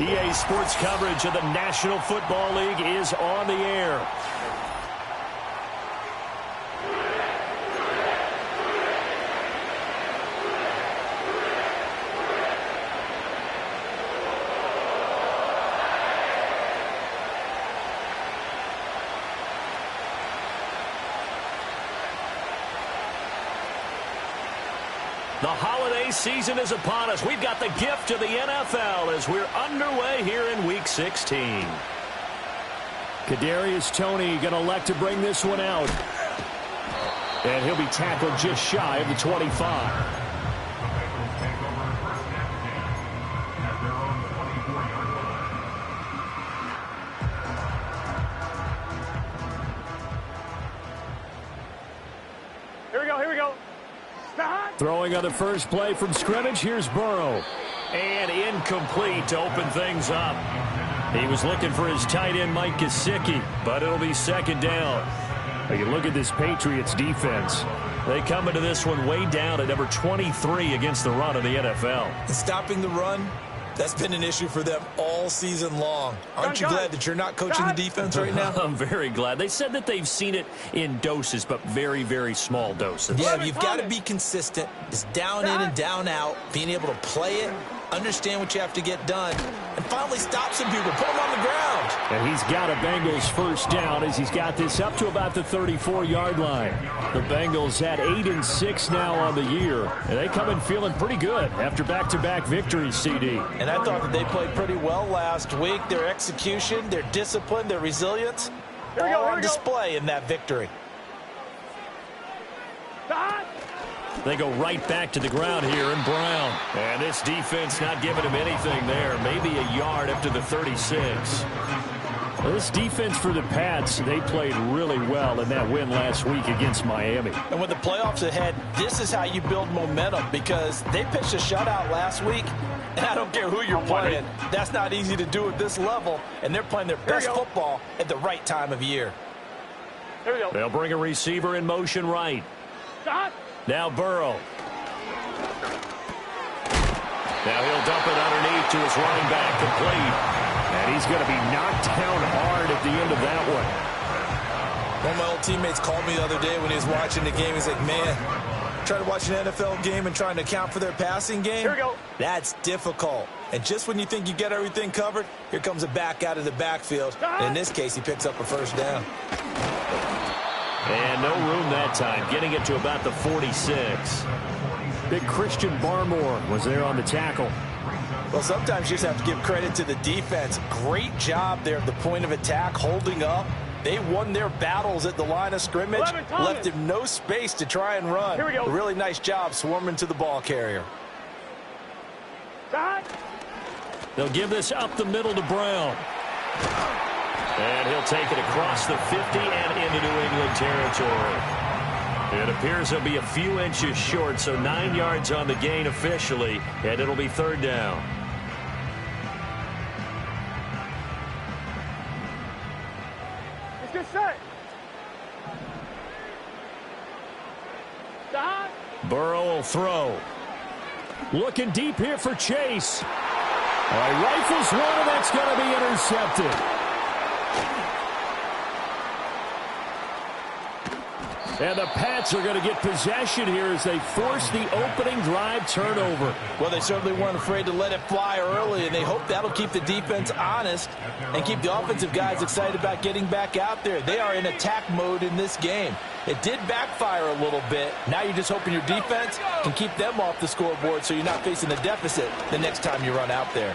EA Sports coverage of the National Football League is on the air. The holiday season is upon us. We've got the gift of the NFL as we're underway here in Week 16. Kadarius Toney going to elect to bring this one out. And he'll be tackled just shy of the 25. Here we go. Throwing on the first play from scrimmage, here's Burrow. And incomplete to open things up. He was looking for his tight end, Mike Gesicki, but it'll be second down. You look at this Patriots defense. They come into this one way down at number 23 against the run of the NFL. Stopping the run, that's been an issue for them all season long. Aren't you glad that you're not coaching the defense right now? I'm very glad. They said that they've seen it in doses, but very, very small doses. Yeah, you've got to be consistent. It's down in and down out, being able to play it, understand what you have to get done, and finally stop some people, put them on the ground. And he's got a Bengals first down as he's got this up to about the 34-yard line. The Bengals at 8-6 now on the year, and they come in feeling pretty good after back-to-back victories, CD. And I thought that they played pretty well last week. Their execution, their discipline, their resilience, all on display in that victory. They go right back to the ground here in Brown. And this defense not giving him anything there. Maybe a yard up to the 36. Well, this defense for the Pats, they played really well in that win last week against Miami. And with the playoffs ahead, this is how you build momentum because they pitched a shutout last week. And I don't care who you're playing. That's not easy to do at this level. And they're playing their best football at the right time of year. Here we go. They'll bring a receiver in motion right. Now Burrow. Now he'll dump it underneath to his running back, complete. And he's going to be knocked down hard at the end of that one. One of my old teammates called me the other day when he was watching the game. He's like, man, trying to watch an NFL game and trying to account for their passing game, here we go. That's difficult. And just when you think you get everything covered, here comes a back out of the backfield. And in this case, he picks up a first down. And no room that time, getting it to about the 46. Big Christian Barmore was there on the tackle. Well, sometimes you just have to give credit to the defense. Great job there at the point of attack, holding up. They won their battles at the line of scrimmage, left him no space to try and run. Here we go. A really nice job swarming to the ball carrier. They'll give this up the middle to Brown. And he'll take it across the 50 and into New England territory. It appears he'll be a few inches short, so 9 yards on the gain officially, and it'll be third down. Let's get set. Burrow will throw. Looking deep here for Chase. Rifles one, and that's going to be intercepted. And the Pats are going to get possession here as they force the opening drive turnover. Well, they certainly weren't afraid to let it fly early, and they hope that'll keep the defense honest and keep the offensive guys excited about getting back out there. They are in attack mode in this game. It did backfire a little bit. Now you're just hoping your defense can keep them off the scoreboard so you're not facing a deficit the next time you run out there.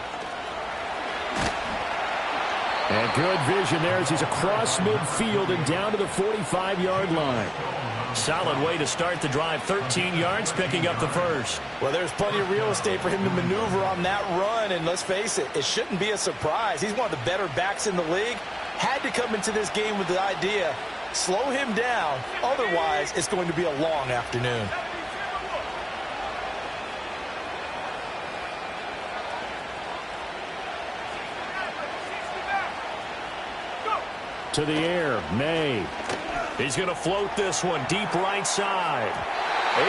And good vision there as he's across midfield and down to the 45-yard line. Solid way to start the drive. 13 yards, picking up the first. Well, there's plenty of real estate for him to maneuver on that run, and let's face it, it shouldn't be a surprise. He's one of the better backs in the league. Had to come into this game with the idea, slow him down, otherwise it's going to be a long afternoon. To the air, May. He's going to float this one deep right side.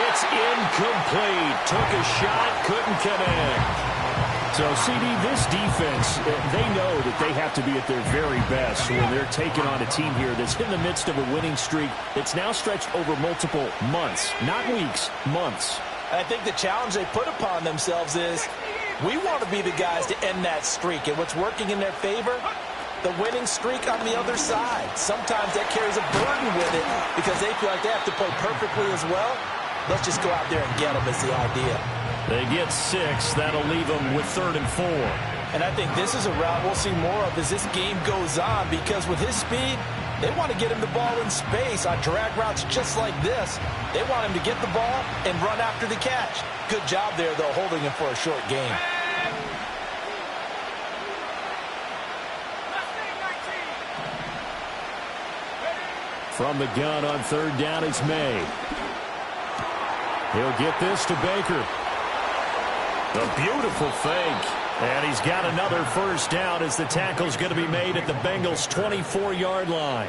It's incomplete. Took a shot, couldn't connect. So, CD, this defense, they know that they have to be at their very best when they're taking on a team here that's in the midst of a winning streak that's now stretched over multiple months, not weeks, months. I think the challenge they put upon themselves is we want to be the guys to end that streak. And what's working in their favor? The winning streak on the other side. Sometimes that carries a burden with it because they feel like they have to play perfectly as well. Let's just go out there and get them is the idea. They get 6. That'll leave them with 3rd and 4. And I think this is a route we'll see more of as this game goes on because with his speed, they want to get him the ball in space on drag routes just like this. They want him to get the ball and run after the catch. Good job there, though, holding him for a short game. From the gun on 3rd down, it's May. He'll get this to Baker. A beautiful fake. And he's got another 1st down as the tackle's going to be made at the Bengals' 24-yard line.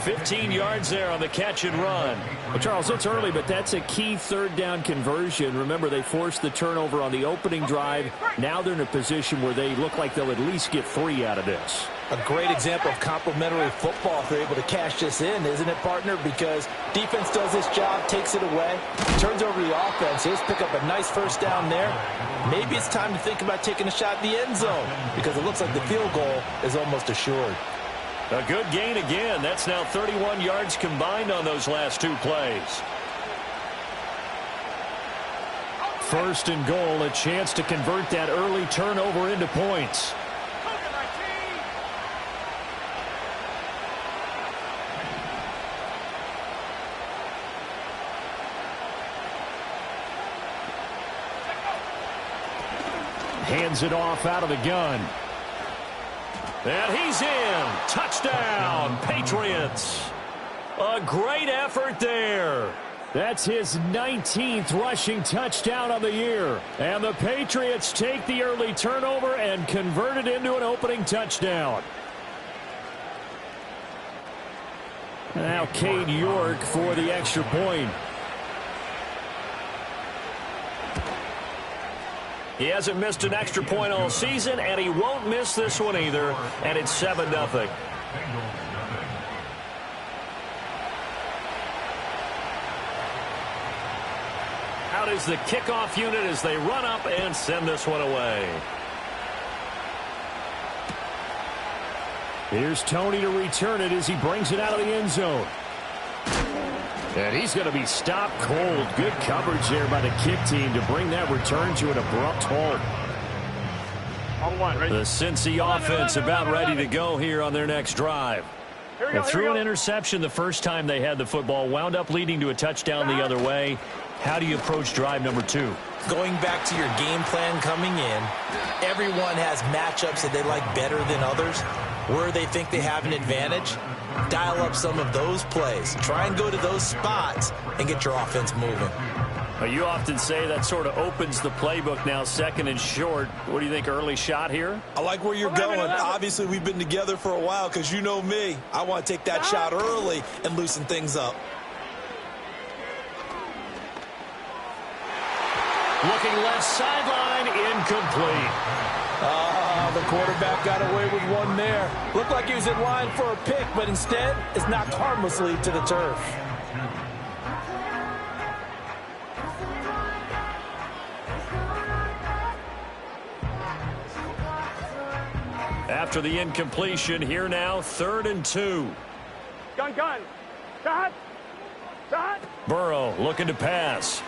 15 yards there on the catch and run. Well, Charles, it's early, but that's a key 3rd down conversion. Remember, they forced the turnover on the opening drive. Now they're in a position where they look like they'll at least get 3 out of this. A great example of complementary football if they're able to cash this in, isn't it, partner? Because defense does this job, takes it away, turns over the offense. Just pick up a nice 1st down there. Maybe it's time to think about taking a shot in the end zone because it looks like the field goal is almost assured. A good gain again. That's now 31 yards combined on those last 2 plays. 1st and goal, a chance to convert that early turnover into points. Hands it off out of the gun. And he's in. Touchdown, Patriots. A great effort there. That's his 19th rushing touchdown of the year. And the Patriots take the early turnover and convert it into an opening touchdown. Now Cade York for the extra point. He hasn't missed an extra point all season, and he won't miss this one either. And it's 7-0. Out is the kickoff unit as they run up and send this one away. Here's Tony to return it as he brings it out of the end zone. And he's going to be stopped cold. Good coverage there by the kick team to bring that return to an abrupt halt. The Cincy offense about ready to go here on their next drive. They threw an interception the first time they had the football, wound up leading to a touchdown the other way. How do you approach drive number 2? Going back to your game plan coming in, everyone has matchups that they like better than others. Where they think they have an advantage, dial up some of those plays. Try and go to those spots and get your offense moving. You often say that sort of opens the playbook now, 2nd and short. What do you think, early shot here? I like where you're going. Obviously, we've been together for a while because you know me. I want to take that shot early and loosen things up. Looking left sideline, incomplete. The quarterback got away with one there. Looked like he was in line for a pick, but instead is knocked harmlessly to the turf. After the incompletion, here now, 3rd and 2. Gun. Shot. Burrow looking to pass.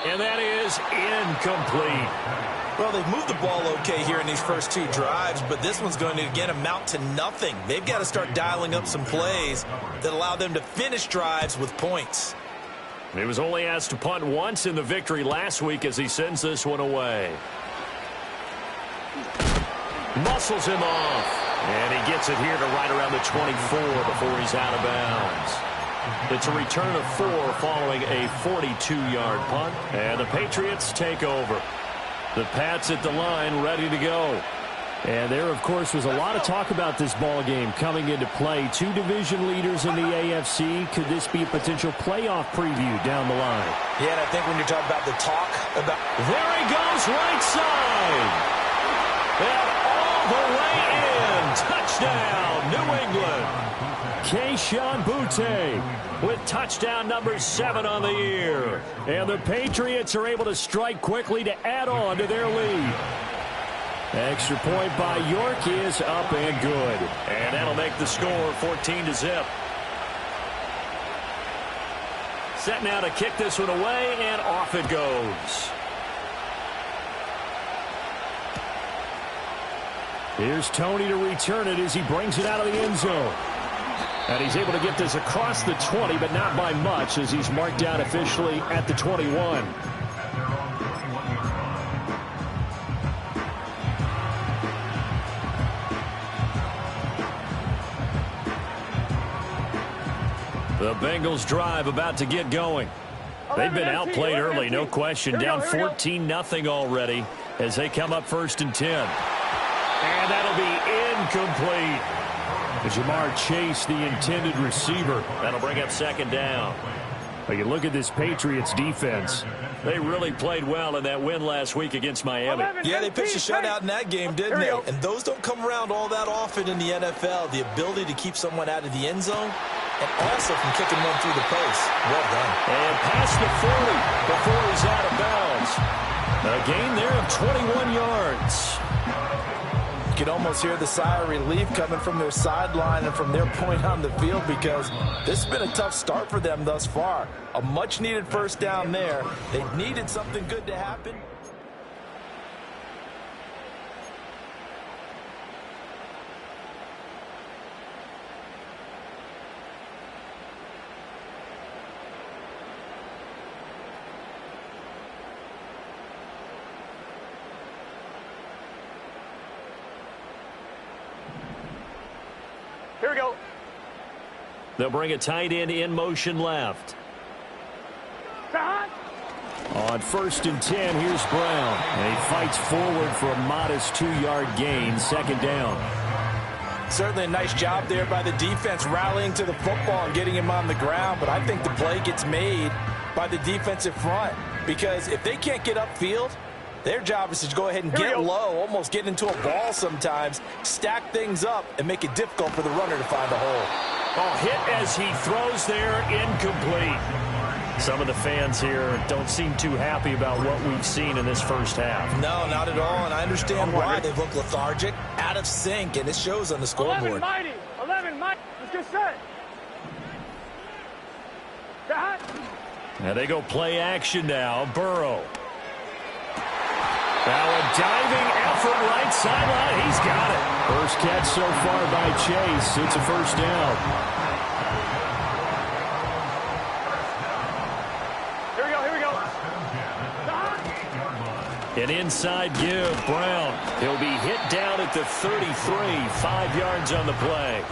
And that is incomplete. Well, they've moved the ball okay here in these first 2 drives, but this one's going to, again, amount to nothing. They've got to start dialing up some plays that allow them to finish drives with points. He was only asked to punt once in the victory last week as he sends this one away. Muscles him off. And he gets it here to right around the 24 before he's out of bounds. It's a return of 4 following a 42-yard punt. And the Patriots take over. The Pats at the line ready to go. And there, of course, was a lot of talk about this ball game coming into play. Two division leaders in the AFC. Could this be a potential playoff preview down the line? Yeah, and I think when you're talking about the talk about... There he goes, right side. And all the way in. Touchdown, New England. Kayshon Boutte With touchdown number 7 on the year. And the Patriots are able to strike quickly to add on to their lead. Extra point by York is up and good. And that'll make the score 14-0. Set now to kick this one away, and off it goes. Here's Tony to return it as he brings it out of the end zone. And he's able to get this across the 20, but not by much, as he's marked down officially at the 21. The Bengals drive about to get going. They've been outplayed early, no question. Down 14-0 already as they come up 1st and 10. And that'll be incomplete. Jamar Chase, the intended receiver. That'll bring up 2nd down. But you look at this Patriots defense. They really played well in that win last week against Miami. Yeah, they pitched a shutout in that game, didn't they? And those don't come around all that often in the NFL. The ability to keep someone out of the end zone and also from kicking one through the post. Well done. And past the 40 before he's out of bounds. A gain there of 21 yards. You can almost hear the sigh of relief coming from their sideline and from their point on the field, because this has been a tough start for them thus far. A much-needed 1st down there. They needed something good to happen. Here we go. They'll bring a tight end in motion left. On 1st and 10, here's Brown. And he fights forward for a modest 2-yard gain, 2nd down. Certainly a nice job there by the defense rallying to the football and getting him on the ground. But I think the play gets made by the defensive front, because if they can't get upfield, their job is to go ahead and get low, almost get into a ball sometimes, stack things up, and make it difficult for the runner to find a hole. Oh, hit as he throws there, incomplete. Some of the fans here don't seem too happy about what we've seen in this first half. No, not at all, and I understand why. They look lethargic, out of sync, and it shows on the scoreboard. 11 mighty. Let's get set. Now they go play action now. Burrow. Now a diving effort right sideline. He's got it. First catch so far by Chase. It's a 1st down. Here we go. An inside give. Brown. He'll be hit down at the 33. 5 yards on the play.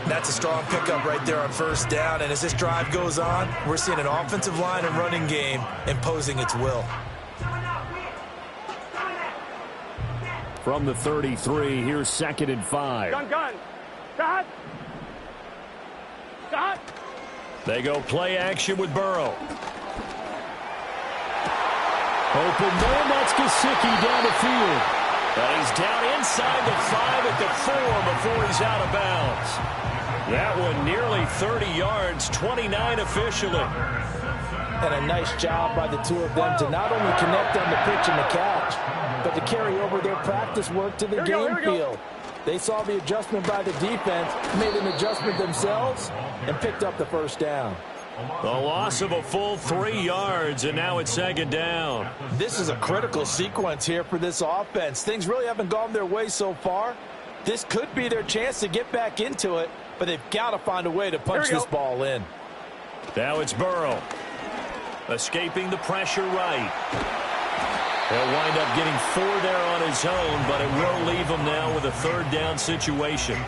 That's a strong pickup right there on 1st down. And as this drive goes on, we're seeing an offensive line and running game imposing its will. From the 33, here's 2nd and 5. Gun. Stop. They go play action with Burrow. Open man, that's Gesicki down the field. And he's down inside the 5 at the 4 before he's out of bounds. That one nearly 30 yards, 29 officially. And a nice job by the two of them to not only connect on the pitch and the catch, but to carry over their practice work to the game field. They saw the adjustment by the defense, made an adjustment themselves, and picked up the 1st down. The loss of a full 3 yards, and now it's 2nd down. This is a critical sequence here for this offense. Things really haven't gone their way so far. This could be their chance to get back into it, but they've got to find a way to punch this ball in. Now it's Burrow. Escaping the pressure right. He'll wind up getting 4 there on his own, but it will leave him now with a 3rd down situation.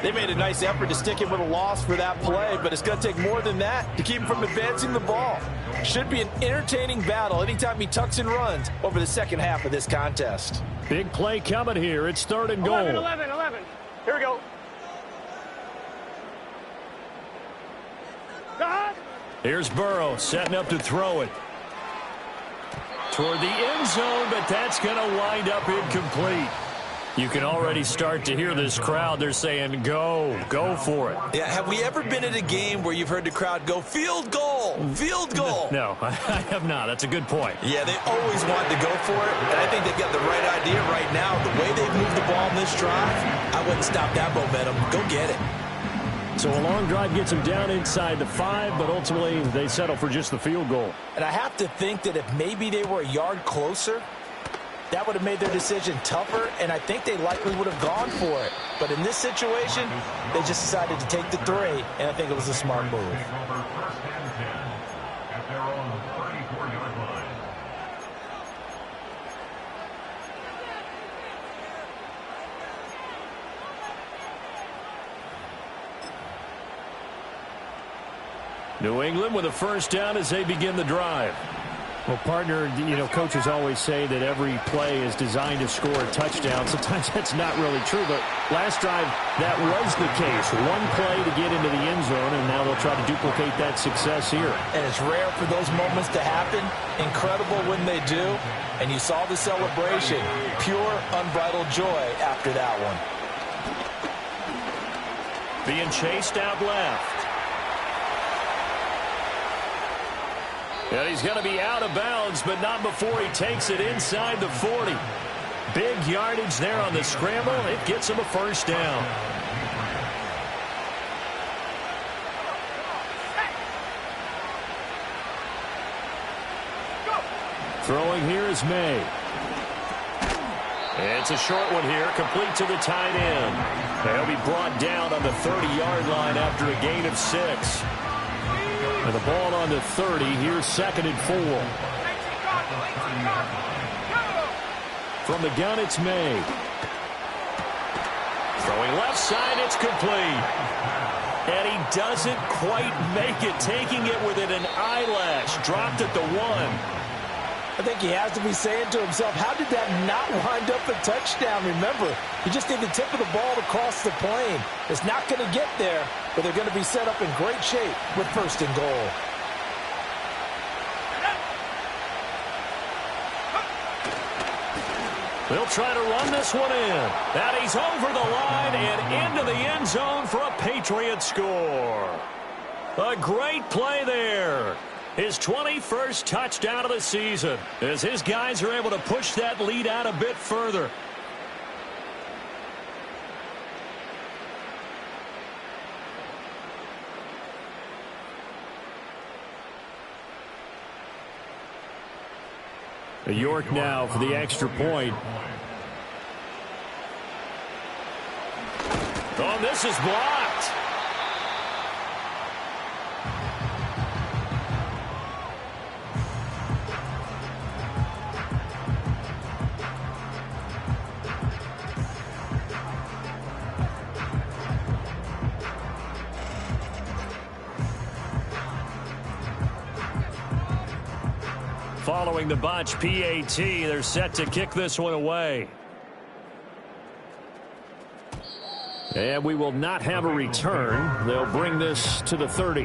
They made a nice effort to stick him with a loss for that play, but it's going to take more than that to keep him from advancing the ball. Should be an entertaining battle anytime he tucks and runs over the second half of this contest. Big play coming here. It's 3rd and goal. 11. Here we go. God. Here's Burrow setting up to throw it. Toward the end zone, but that's going to wind up incomplete. You can already start to hear this crowd. They're saying, go for it. Yeah, have we ever been at a game where you've heard the crowd go, field goal, field goal? No, I have not. That's a good point. Yeah, they always want to go for it, and I think they've got the right idea right now. The way they've moved the ball in this drive, I wouldn't stop that momentum. Go get it. So a long drive gets them down inside the 5, but ultimately they settle for just the field goal. And I have to think that if maybe they were a yard closer, that would have made their decision tougher, and I think they likely would have gone for it. But in this situation, they just decided to take the 3, and I think it was a smart move. New England with a 1st down as they begin the drive. Well, partner, coaches always say that every play is designed to score a touchdown. Sometimes that's not really true, but last drive, that was the case. One play to get into the end zone, and now they'll try to duplicate that success here. And it's rare for those moments to happen. Incredible when they do. And you saw the celebration. Pure, unbridled joy after that one. Being chased out left. And he's going to be out of bounds, but not before he takes it inside the 40. Big yardage there on the scramble. It gets him a 1st down. Throwing here is May. It's a short one here, complete to the tight end. They'll be brought down on the 30-yard line after a gain of 6. And the ball on the 30. Here's 2nd and 4. From the gun, it's May. Throwing left side, it's complete. And he doesn't quite make it, taking it within an eyelash. Dropped at the 1. I think he has to be saying to himself, how did that not wind up a touchdown? Remember, you just need the tip of the ball to cross the plane. It's not going to get there, but they're going to be set up in great shape with 1st and goal. They'll try to run this one in. And he's over the line and into the end zone for a Patriot score. A great play there. His 21st touchdown of the season as his guys are able to push that lead out a bit further. York now for the extra point. Oh, this is blocked. Following the botch PAT, they're set to kick this one away. And we will not have a return. They'll bring this to the 30.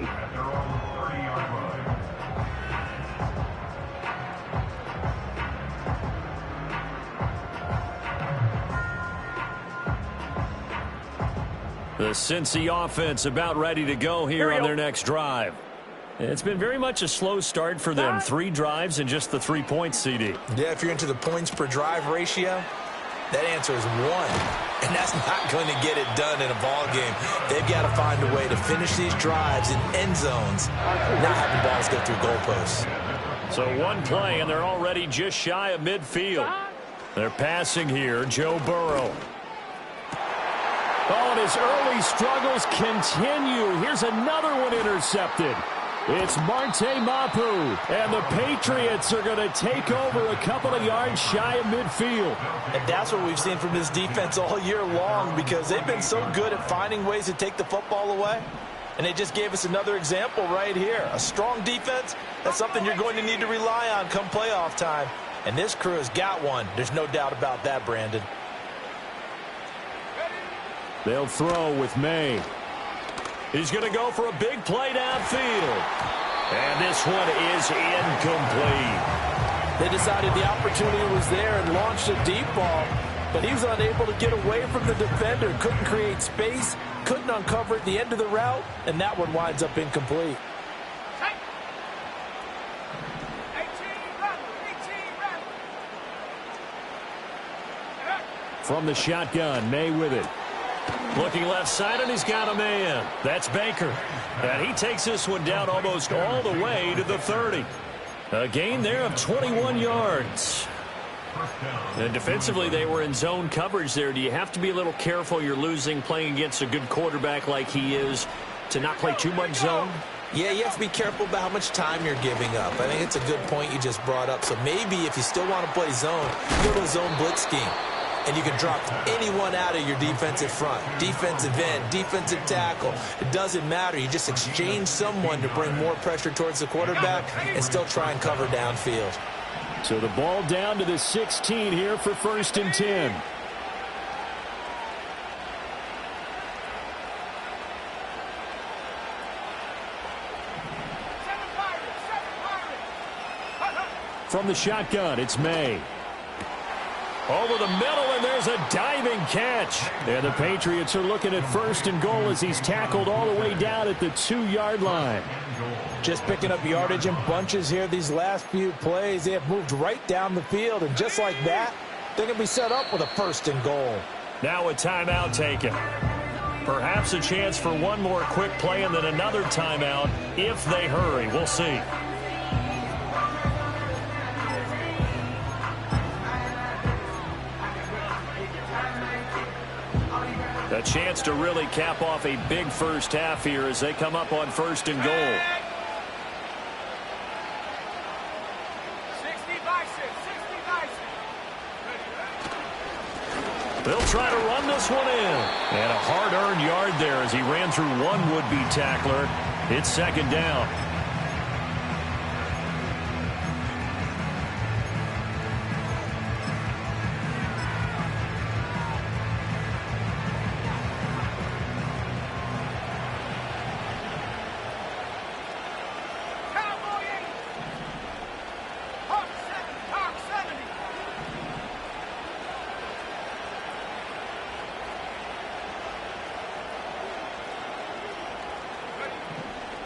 The Cincy offense about ready to go here on their next drive. It's been very much a slow start for them. 3 drives and just the 3 points, CD. Yeah, if you're into the points per drive ratio, that answer is 1. And that's not going to get it done in a ball game. They've got to find a way to finish these drives in end zones, not having balls go through goalposts. So 1 play, and they're already just shy of midfield. They're passing here, Joe Burrow. Oh, and his early struggles continue. Here's another one intercepted. It's Marte Mapu, and the Patriots are going to take over a couple of yards shy of midfield. And that's what we've seen from this defense all year long, because they've been so good at finding ways to take the football away. And they just gave us another example right here. A strong defense, that's something you're going to need to rely on come playoff time. And this crew has got one. There's no doubt about that, Brandon. They'll throw with May. He's going to go for a big play downfield. And this one is incomplete. They decided the opportunity was there and launched a deep ball, but he was unable to get away from the defender. Couldn't create space, couldn't uncover at the end of the route, and that one winds up incomplete. From the shotgun, May with it. Looking left side, and he's got a man. That's Baker. And he takes this one down almost all the way to the 30. A gain there of 21 yards. And defensively, they were in zone coverage there. Do you have to be a little careful? You're losing playing against a good quarterback like he is to not play too much zone? Yeah, you have to be careful about how much time you're giving up. I think it's a good point you just brought up. So maybe if you still want to play zone, go to a zone blitz scheme. And you can drop anyone out of your defensive front. Defensive end, defensive tackle. It doesn't matter. You just exchange someone to bring more pressure towards the quarterback and still try and cover downfield. So the ball down to the 16 here for 1st and 10. From the shotgun, it's May. Over the middle, and there's a diving catch. And the Patriots are looking at 1st and goal as he's tackled all the way down at the 2-yard line. Just picking up yardage in bunches here these last few plays. They have moved right down the field, and just like that, they're going to be set up with a 1st and goal. Now a timeout taken. Perhaps a chance for one more quick play and then another timeout if they hurry. We'll see. A chance to really cap off a big first half here as they come up on 1st and goal. 60-6. They'll try to run this one in. And a hard-earned yard there as he ran through one would-be tackler. It's 2nd down.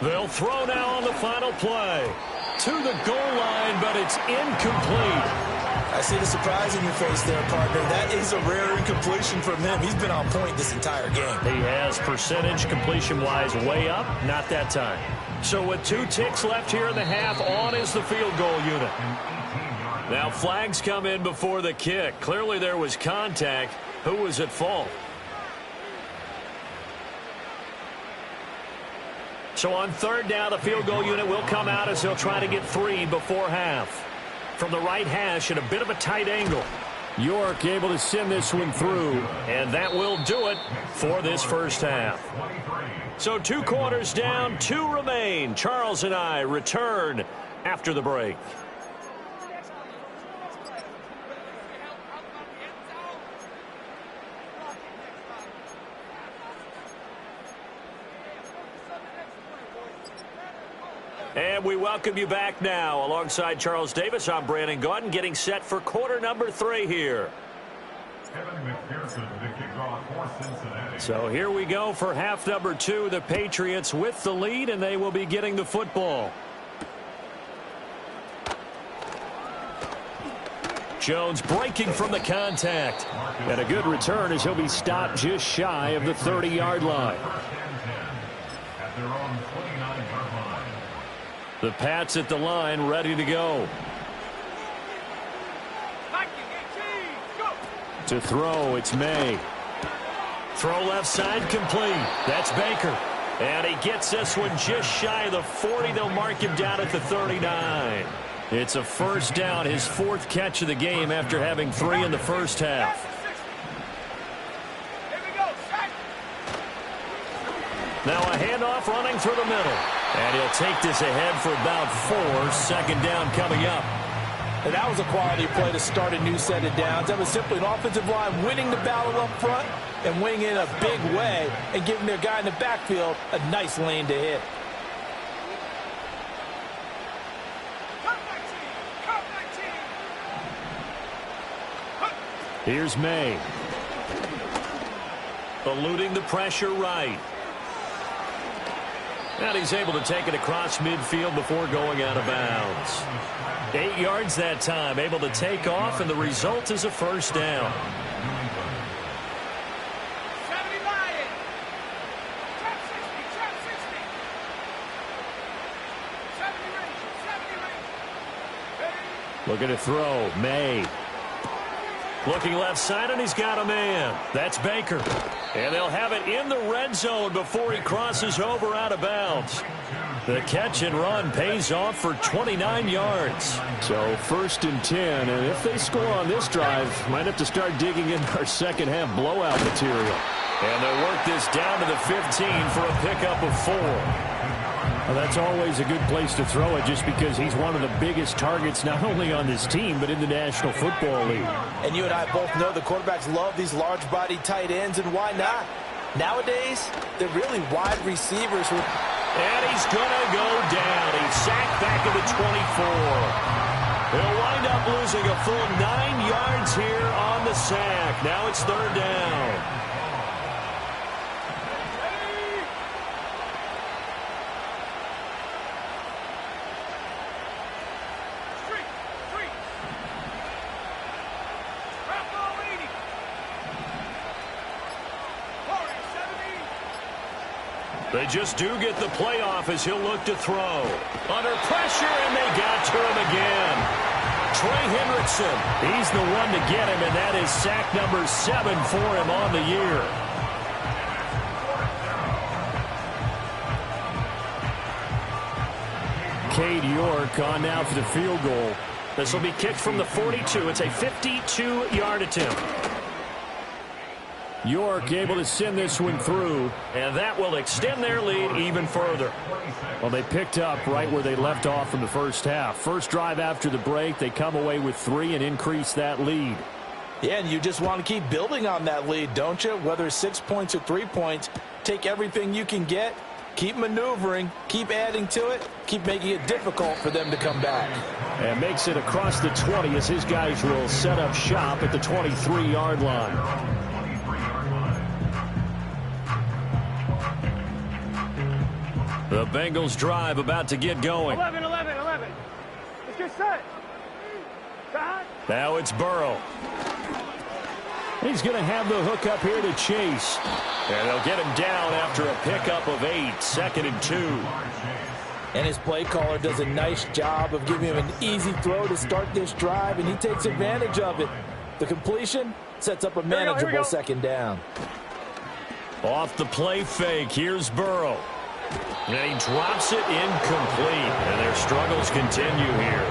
They'll throw now on the final play. To the goal line, but it's incomplete. I see the surprise in your face there, partner. That is a rare incompletion from him. He's been on point this entire game. He has percentage completion-wise way up, not that time. So with 2 ticks left here in the half, on is the field goal unit. Now flags come in before the kick. Clearly there was contact. Who was at fault? So on 3rd down, the field goal unit will come out as they'll try to get 3 before half. From the right hash at a bit of a tight angle. York able to send this one through. And that will do it for this first half. So 2 quarters down, 2 remain. Charles and I return after the break. And we welcome you back now. Alongside Charles Davis, I'm Brandon Gaudin, getting set for quarter number 3 here. So here we go for half number 2. The Patriots with the lead, and they will be getting the football. Jones breaking from the contact. And a good return as he'll be stopped just shy of the 30-yard line. The Pats at the line, ready to go. To throw, it's May. Throw left side complete. That's Baker. And he gets this one just shy of the 40. They'll mark him down at the 39. It's a first down, his fourth catch of the game after having 3 in the first half. Now a handoff running through the middle. And he'll take this ahead for about 4. Second down coming up. And that was a quality play to start a new set of downs. That was simply an offensive line winning the battle up front and winning it in a big way and giving their guy in the backfield a nice lane to hit. Here's May. Eluding the pressure right. And he's able to take it across midfield before going out of bounds. 8 yards that time, able to take off, and the result is a first down. Looking to throw. May. Looking left side, and he's got a man. That's Baker. And they'll have it in the red zone before he crosses over out of bounds. The catch and run pays off for 29 yards. So first and 10, and if they score on this drive, might have to start digging in our second half blowout material. And they'll work this down to the 15 for a pickup of 4. Well, that's always a good place to throw it just because he's one of the biggest targets not only on this team but in the National Football League. And you and I both know the quarterbacks love these large-body tight ends, and why not? Nowadays, they're really wide receivers. And he's going to go down. He's sacked back at the 24. He'll wind up losing a full 9 yards here on the sack. Now it's third down. They just do get the playoff as he'll look to throw. Under pressure, and they got to him again. Trey Hendrickson, he's the one to get him, and that is sack number 7 for him on the year. Cade York on now for the field goal. This will be kicked from the 42. It's a 52-yard attempt. York able to send this one through, and that will extend their lead even further. Well, they picked up right where they left off in the first half. First drive after the break, they come away with 3 and increase that lead. Yeah, and you just want to keep building on that lead, don't you? Whether it's 6 points or 3 points, take everything you can get, keep maneuvering, keep adding to it, keep making it difficult for them to come back. And makes it across the 20 as his guys will set up shop at the 23-yard line. The Bengals drive about to get going. 11. Let's get set. Now it's Burrow. He's going to have the hook up here to Chase. And they'll get him down after a pickup of 8, 2nd and 2. And his play caller does a nice job of giving him an easy throw to start this drive, and he takes advantage of it. The completion sets up a manageable second down. Off the play fake, here's Burrow. And he drops it incomplete, and their struggles continue here.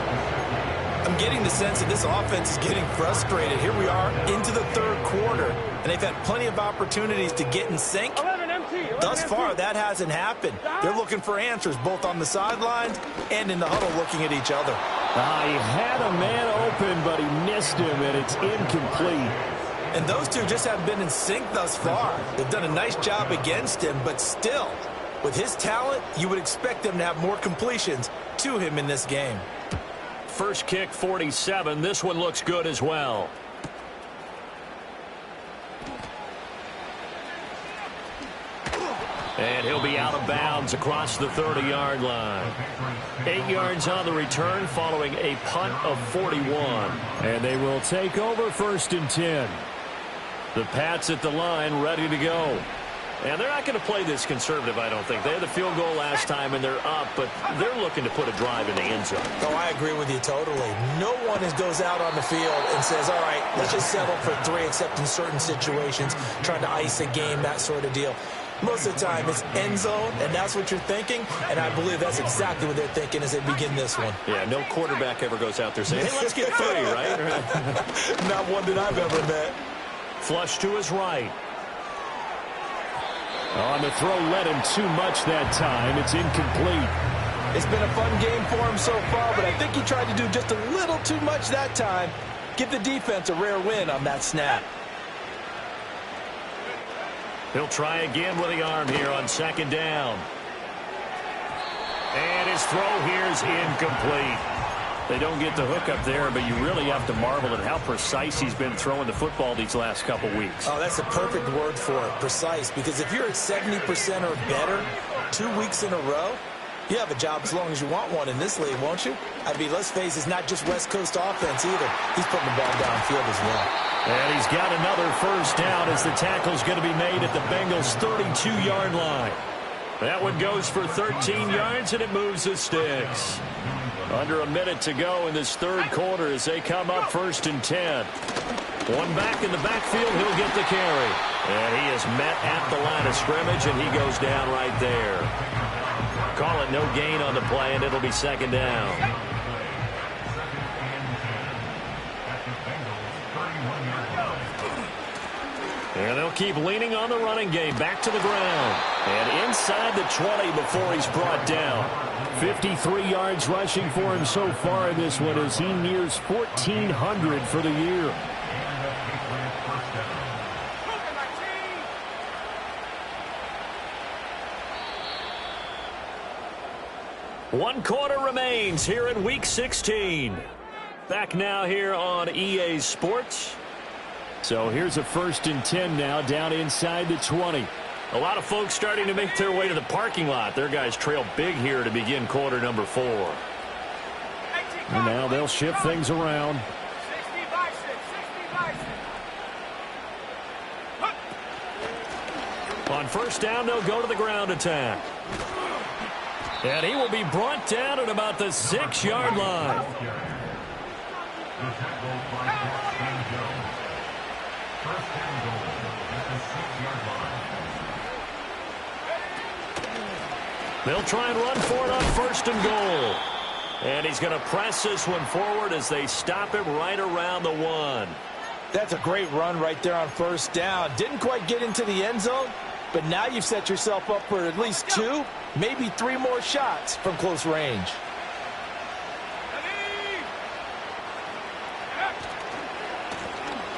I'm getting the sense that this offense is getting frustrated. Here we are into the third quarter, and they've had plenty of opportunities to get in sync. Thus far, that hasn't happened. They're looking for answers both on the sidelines and in the huddle looking at each other. He had a man open, but he missed him, and it's incomplete. And those two just haven't been in sync thus far. They've done a nice job against him, but still, with his talent, you would expect them to have more completions to him in this game. First kick, 47. This one looks good as well. And he'll be out of bounds across the 30-yard line. 8 yards on the return following a punt of 41. And they will take over first and 10. The Pats at the line ready to go. And they're not going to play this conservative, I don't think. They had the field goal last time, and they're up, but they're looking to put a drive in the end zone. Oh, I agree with you totally. No one goes out on the field and says, all right, let's just settle for 3, except in certain situations, trying to ice a game, that sort of deal. Most of the time, it's end zone, and that's what you're thinking, and I believe that's exactly what they're thinking as they begin this one. Yeah, no quarterback ever goes out there saying, hey, let's get 3, right? Not one that I've ever met. Flush to his right. On the throw, led him too much that time. It's incomplete. It's been a fun game for him so far, but I think he tried to do just a little too much that time. Give the defense a rare win on that snap. He'll try again with the arm here on 2nd down. And his throw here is incomplete. They don't get the hook up there, but you really have to marvel at how precise he's been throwing the football these last couple weeks. Oh, that's the perfect word for it, precise. Because if you're at 70% or better 2 weeks in a row, you have a job as long as you want one in this league, won't you? I mean, let's face it, it's not just West Coast offense either. He's putting the ball downfield as well. And he's got another 1st down as the tackle's going to be made at the Bengals' 32-yard line. That one goes for 13 yards, and it moves the sticks. Under a minute to go in this 3rd quarter as they come up 1st and 10. One back in the backfield, he'll get the carry. And he is met at the line of scrimmage, and he goes down right there. Call it no gain on the play, and it'll be 2nd down. And they'll keep leaning on the running game. Back to the ground. And inside the 20 before he's brought down. 53 yards rushing for him so far in this one as he nears 1,400 for the year. One quarter remains here in Week 16. Back now here on EA Sports. So here's a 1st and 10 now down inside the 20. A lot of folks starting to make their way to the parking lot. Their guys trail big here to begin quarter number 4. And now they'll shift things around. On 1st down, they'll go to the ground attack. And he will be brought down at about the 6-yard line. They'll try and run for it on 1st and goal. And he's going to press this one forward as they stop him right around the 1. That's a great run right there on 1st down. Didn't quite get into the end zone, but now you've set yourself up for at least 2, maybe 3 more shots from close range.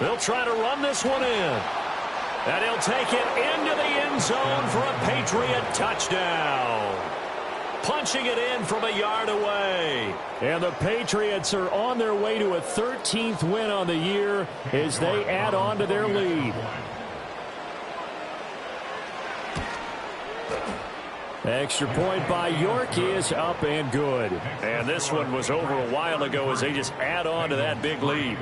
They'll try to run this one in. And he'll take it into the end zone for a Patriot touchdown. Punching it in from a yard away. And the Patriots are on their way to a 13th win on the year as they add on to their lead. Extra point by York is up and good. And this one was over a while ago as they just add on to that big lead.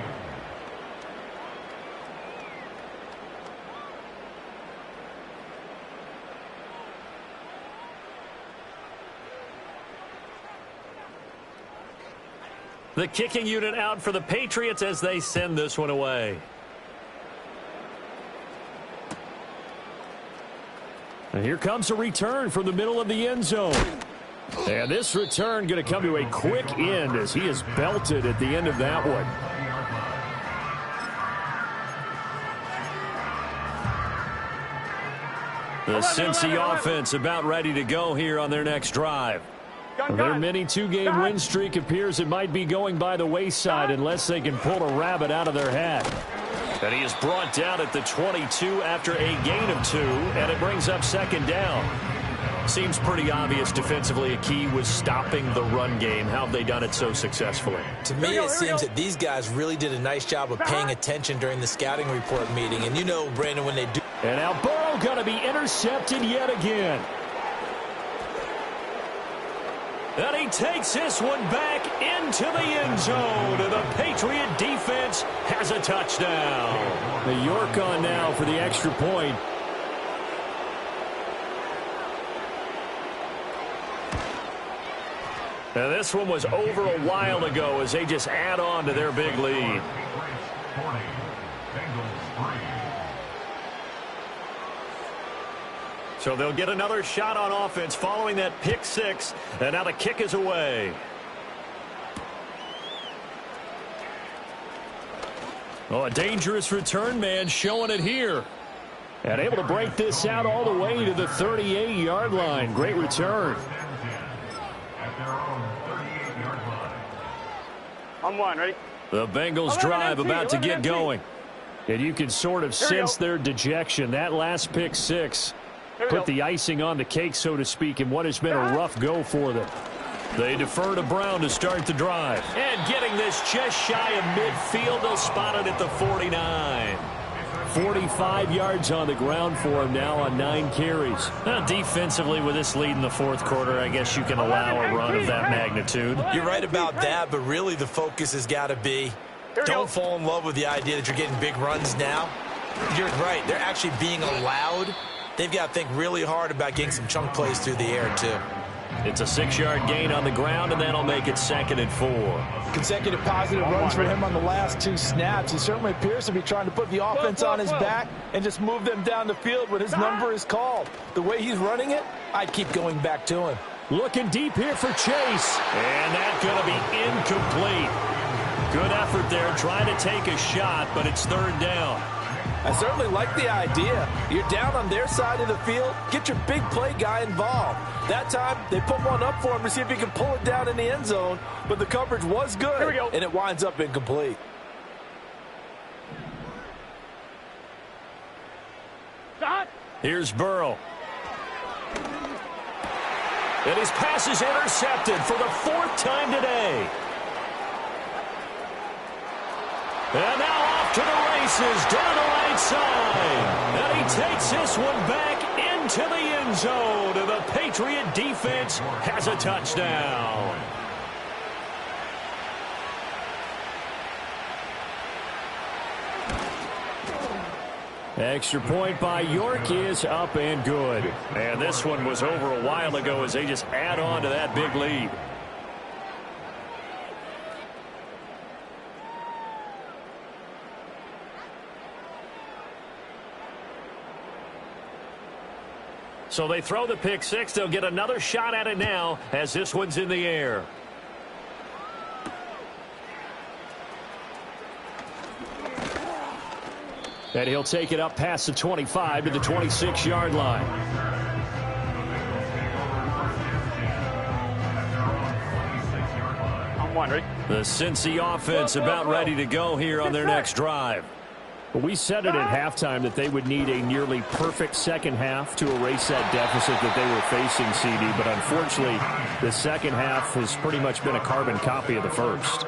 The kicking unit out for the Patriots as they send this one away. And here comes a return from the middle of the end zone. And this return going to come to a quick end as he is belted at the end of that one. The Cincy offense about ready to go here on their next drive. Their mini 2-game win streak appears it might be going by the wayside unless they can pull a rabbit out of their hat. And he is brought down at the 22 after a gain of 2, and it brings up 2nd down. Seems pretty obvious defensively a key was stopping the run game. How have they done it so successfully? To me, it seems that these guys really did a nice job of paying attention during the scouting report meeting. And you know, Brandon, when they do... And now Burrow going to be intercepted yet again. And he takes this one back into the end zone. And the Patriot defense has a touchdown. The York on now for the extra point. And this one was over a while ago as they just add on to their big lead. So they'll get another shot on offense following that pick six. And now the kick is away. Oh, a dangerous return man showing it here. And able to break this out all the way to the 38-yard line. Great return. On one, ready? The Bengals drive about to get going. And you can sort of sense their dejection. That last pick six put the icing on the cake, so to speak, in what has been a rough go for them. They defer to Brown to start the drive. And getting this just shy of midfield, they'll spot it at the 49. 45 yards on the ground for him now on 9 carries. Now, defensively, with this lead in the fourth quarter, I guess you can allow a run of that magnitude. You're right about that, but really the focus has got to be don't fall in love with the idea that you're getting big runs now. You're right. They're actually being allowed. They've got to think really hard about getting some chunk plays through the air, too. It's a 6-yard gain on the ground, and that'll make it 2nd and 4. Consecutive positive runs for him on the last 2 snaps. He certainly appears to be trying to put the offense on his back and just move them down the field when his number is called. The way he's running it, I'd keep going back to him. Looking deep here for Chase. And that's going to be incomplete. Good effort there trying to take a shot, but it's 3rd down. I certainly like the idea. You're down on their side of the field. Get your big play guy involved. That time, they put one up for him to see if he can pull it down in the end zone, but the coverage was good, and it winds up incomplete. Here's Burrow. And his pass is intercepted for the 4th time today. And now off to the races down the right side. And he takes this one back into the end zone. And the Patriot defense has a touchdown. Extra point by York is up and good. And this one was over a while ago as they just add on to that big lead. So they throw the pick six. They'll get another shot at it now as this one's in the air. And he'll take it up past the 25 to the 26-yard line. On one, ready? The Cincy offense about ready to go here on their next drive. We said it at halftime that they would need a nearly perfect second half to erase that deficit that they were facing, CD. But unfortunately, the second half has pretty much been a carbon copy of the first.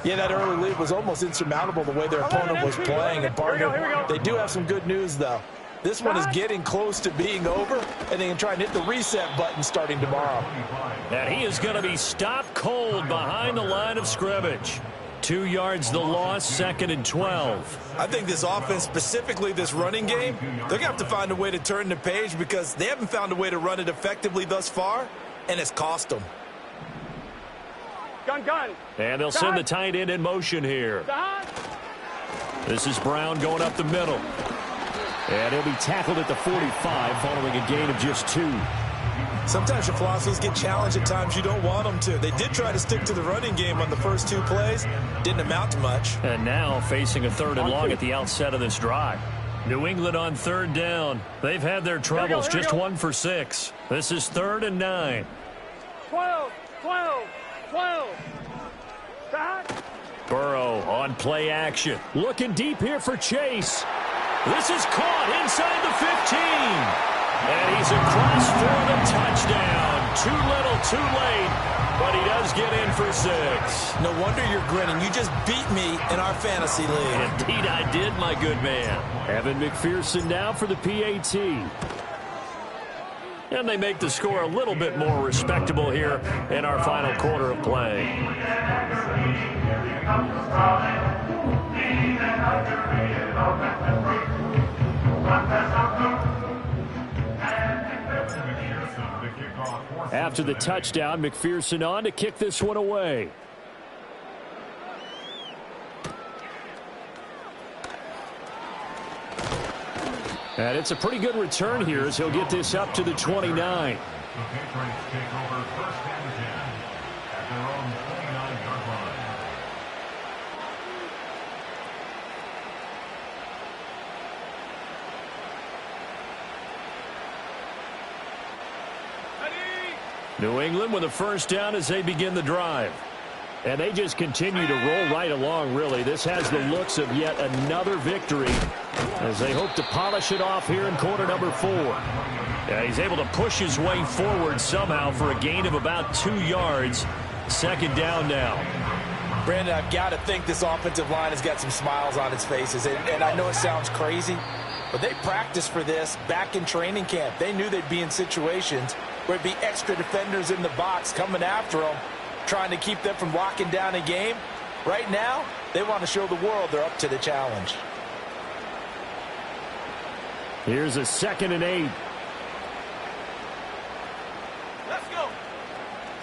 Yeah, that early lead was almost insurmountable the way their opponent was playing. And partner, they do have some good news, though. This one is getting close to being over, and they can try and hit the reset button starting tomorrow. And he is going to be stopped cold behind the line of scrimmage. 2 yards the loss, 2nd and 12. I think this offense, specifically this running game, they're going to have to find a way to turn the page because they haven't found a way to run it effectively thus far, and it's cost them. Gun. And they'll send the tight end in motion here. This is Brown going up the middle. And he'll be tackled at the 45 following a gain of just 2. Sometimes your philosophies get challenged at times you don't want them to. They did try to stick to the running game on the first 2 plays. Didn't amount to much. And now facing a 3rd and long at the outset of this drive. New England on 3rd down. They've had their troubles, just 1 for 6. This is 3rd and 9. 12. Burrow on play action. Looking deep here for Chase. This is caught inside the 15. And he's across for the touchdown. Too little, too late. But he does get in for 6. No wonder you're grinning. You just beat me in our fantasy league. Indeed I did, my good man. Evan McPherson now for the PAT. And they make the score a little bit more respectable here in our final quarter of play. After the touchdown, McPherson on to kick this one away. And it's a pretty good return here as he'll get this up to the 29. New England with a first down as they begin the drive. And they just continue to roll right along, really. This has the looks of yet another victory as they hope to polish it off here in quarter number 4. Yeah, he's able to push his way forward somehow for a gain of about 2 yards. Second down now. Brandon, I've got to think this offensive line has got some smiles on its faces. And I know it sounds crazy, but they practiced for this back in training camp. They knew they'd be in situations where it'd be extra defenders in the box coming after them, trying to keep them from locking down a game. Right now, they want to show the world they're up to the challenge. Here's a 2nd and 8. Let's go.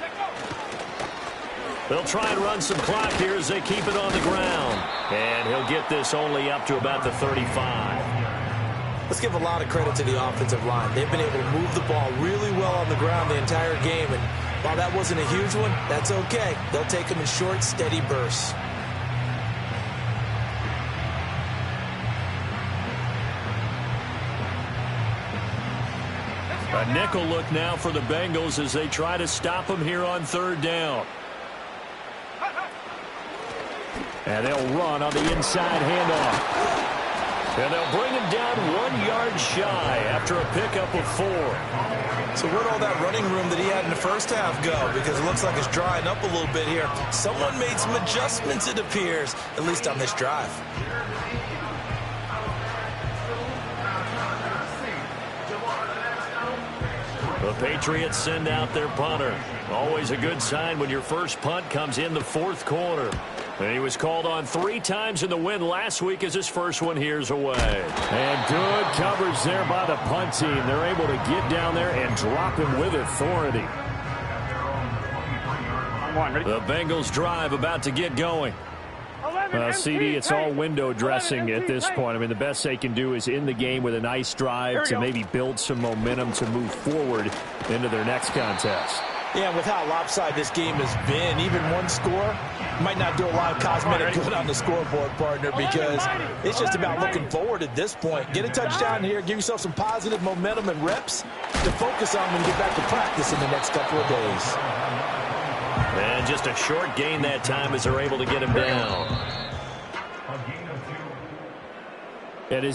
Take off. They'll try and run some clock here as they keep it on the ground. And he'll get this only up to about the 35. Let's give a lot of credit to the offensive line. They've been able to move the ball really well on the ground the entire game. And while that wasn't a huge one, that's okay. They'll take them in short, steady bursts. A nickel look now for the Bengals as they try to stop them here on 3rd down. And they'll run on the inside handoff. And they'll bring him down 1 yard shy after a pickup of 4. So where'd all that running room that he had in the first half go? Because it looks like it's drying up a little bit here. Someone made some adjustments, it appears, at least on this drive. The Patriots send out their punter. Always a good sign when your first punt comes in the 4th quarter. And he was called on 3 times in the win last week as his first one here's away. And good coverage there by the punt team. They're able to get down there and drop him with authority. The Bengals drive about to get going. CD, it's all window dressing at this point. I mean, the best they can do is in the game with a nice drive to maybe build some momentum to move forward into their next contest. Yeah, with how lopsided this game has been, even one score might not do a lot of cosmetic good on the scoreboard, partner, because it's just about looking forward at this point. Get a touchdown here, give yourself some positive momentum and reps to focus on when you get back to practice in the next couple of days. And just a short gain that time as they're able to get him down. It is